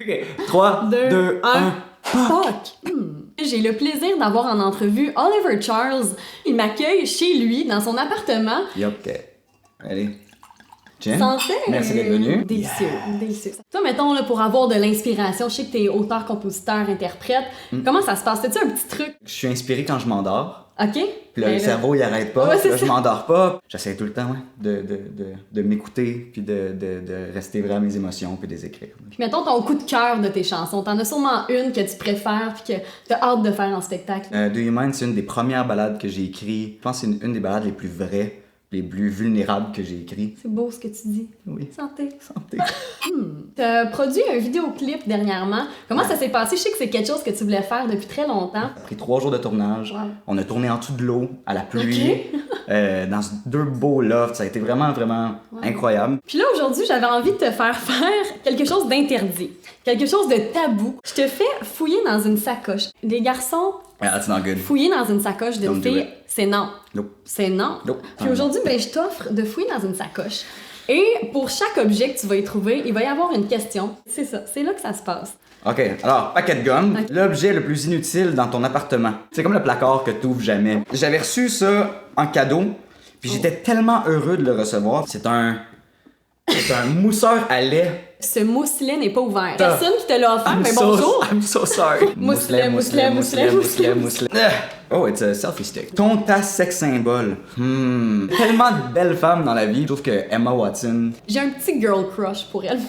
Ok, 3, 2, 1. Fuck! J'ai le plaisir d'avoir en entrevue Oliver Charles. Il m'accueille chez lui, dans son appartement. Ok. Allez. Jen, Santé! merci d'être venu. Délicieux, délicieux. Toi, mettons, là, pour avoir de l'inspiration, je sais que t'es auteur, compositeur, interprète. Comment ça se passe? T'as-tu un petit truc? Je suis inspiré quand je m'endors. OK? Puis là, le cerveau, il arrête pas. Ouais, Puis là, c'est je m'endors pas. J'essaie tout le temps, de m'écouter, puis de rester vrai à mes émotions, puis de les écrire. Puis mettons ton coup de cœur de tes chansons. T'en as sûrement une que tu préfères puis que t'as hâte de faire en spectacle. Do You Mind, c'est une des premières balades que j'ai écrites. Je pense que c'est une des balades les plus vraies, les plus vulnérables que j'ai écrites. C'est beau ce que tu dis. Oui. Santé. Santé. T'as produit un vidéoclip dernièrement. Comment ça s'est passé? Je sais que c'est quelque chose que tu voulais faire depuis très longtemps. Ça a pris 3 jours de tournage. Wow. On a tourné en dessous de l'eau, à la pluie, dans 2 beaux lofts. Ça a été vraiment, vraiment incroyable. Puis là, aujourd'hui, j'avais envie de te faire quelque chose d'interdit. Quelque chose de tabou. Je te fais fouiller dans une sacoche. Les garçons, That's not good. fouiller dans une sacoche d'une Don't do fille, it. c'est non. Nope. C'est non. Nope. Puis aujourd'hui, ben, je t'offre de fouiller dans une sacoche. Et pour chaque objet que tu vas y trouver, il va y avoir une question. C'est ça, c'est là que ça se passe. OK, alors, paquet de gomme. Ok. L'objet le plus inutile dans ton appartement. C'est comme le placard que tu ouvres jamais. J'avais reçu ça en cadeau, puis j'étais tellement heureux de le recevoir. C'est un mousseur à lait. Ce mousselet n'est pas ouvert. Personne qui te l'a offert, mais bonjour. I'm so sorry. Mousselet, mousselet, mousselet, mousselet. Oh, it's a selfie stick. Ton tasse sex symbole. Tellement de belles femmes dans la vie. Je trouve que Emma Watson. J'ai un petit girl crush pour elle.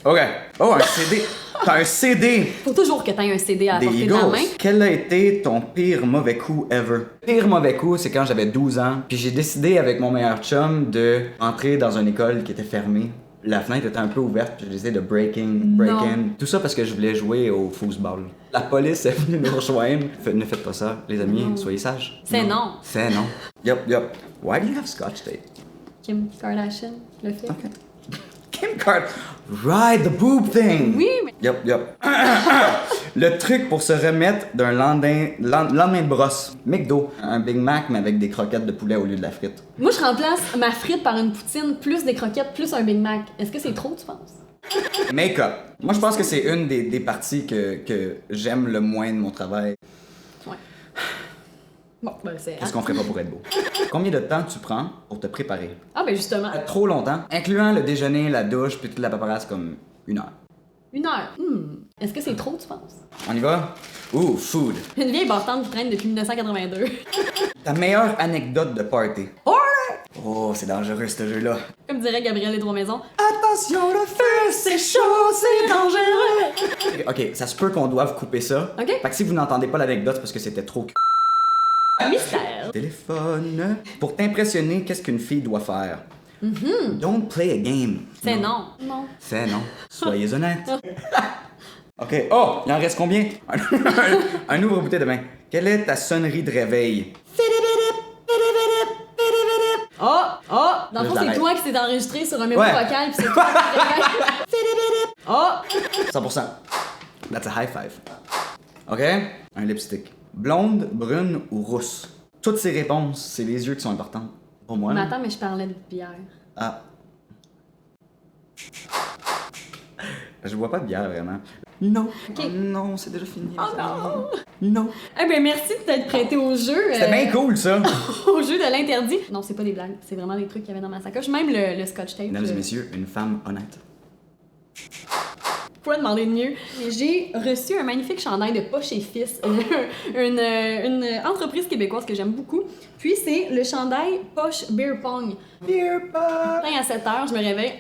OK. Oh, un CD. T'as un CD Faut toujours que t'aies un CD à la des portée de la Eagles. main. Quel a été ton pire mauvais coup ever? Pire mauvais coup, c'est quand j'avais 12 ans. Puis j'ai décidé avec mon meilleur chum de entrer dans une école qui était fermée. La fenêtre était un peu ouverte, puis j'ai décidé de break in. Tout ça parce que je voulais jouer au football. La police est venue nous rejoindre. Ne faites pas ça, les amis, soyez sages. C'est non. C'est non. Yup. Why do you have scotch tape? Kim Kardashian le fait. Okay. Kim Card. Ride the boob thing. Oui, mais Yup. Le truc pour se remettre d'un lendemain de brosse. McDo. Un Big Mac, mais avec des croquettes de poulet au lieu de la frite. moi, je remplace ma frite par une poutine, plus des croquettes, plus un Big Mac. Est-ce que c'est trop, tu penses? Make-up. Moi, je pense que c'est une des parties que j'aime le moins de mon travail. Ouais. Bon, ben c'est... Qu'est-ce qu'on ferait pas pour être beau? Combien de temps tu prends pour te préparer? Ah, ben justement, Trop longtemps, incluant le déjeuner, la douche, puis toute la paperasse comme 1 heure. 1 heure. Est-ce que c'est trop, tu penses? On y va? Ooh, food. Une vieille bartende qui traîne depuis 1982. Ta meilleure anecdote de party? Oh! Oh, c'est dangereux ce jeu-là. Comme dirait Gabriel des Trois-Maisons. Attention, le feu, c'est chaud, c'est dangereux. Ok, ça se peut qu'on doive couper ça. Ok. Fait que si vous n'entendez pas l'anecdote, c'est parce que c'était trop Mystère. Téléphone. Pour t'impressionner, qu'est-ce qu'une fille doit faire? Don't play a game. C'est non. Non. C'est non. Soyez honnête. Ok. Oh, il en reste combien? Un ouvre-bouteille de vin. Quelle est ta sonnerie de réveil? Dans le fond, Je c'est l'arrête. toi qui s'est enregistré sur un mémo Ouais. vocal, pis c'est toi qui Oh! 100%. That's a high five. Ok? Un lipstick. Blonde, brune ou rousse? Toutes ces réponses, c'est les yeux qui sont importants. Pour moi. Mais là. attends, mais je parlais de bière. Ah. Je bois pas de bière vraiment. Non. Ok. Oh non, c'est déjà fini. Oh non! Non. Eh ben merci de t'être prêté au jeu. C'était bien cool ça. Au jeu de l'interdit. Non, c'est pas des blagues, c'est vraiment des trucs qu'il y avait dans ma sacoche. Même le scotch tape. Mesdames et messieurs, une femme honnête. Pourquoi demander de mieux? J'ai reçu un magnifique chandail de Poche et Fils, une entreprise québécoise que j'aime beaucoup. Puis c'est le chandail Poche Beer Pong. Beer pong. Matin à 7h, je me réveille.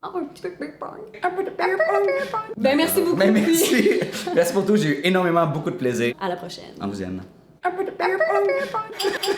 Un petit peu de beer pong. Un peu de beer pong. Ben merci beaucoup. Ben, puis merci. Merci pour tout, j'ai eu énormément beaucoup de plaisir. À la prochaine. On vous aime. Un peu de beer pong.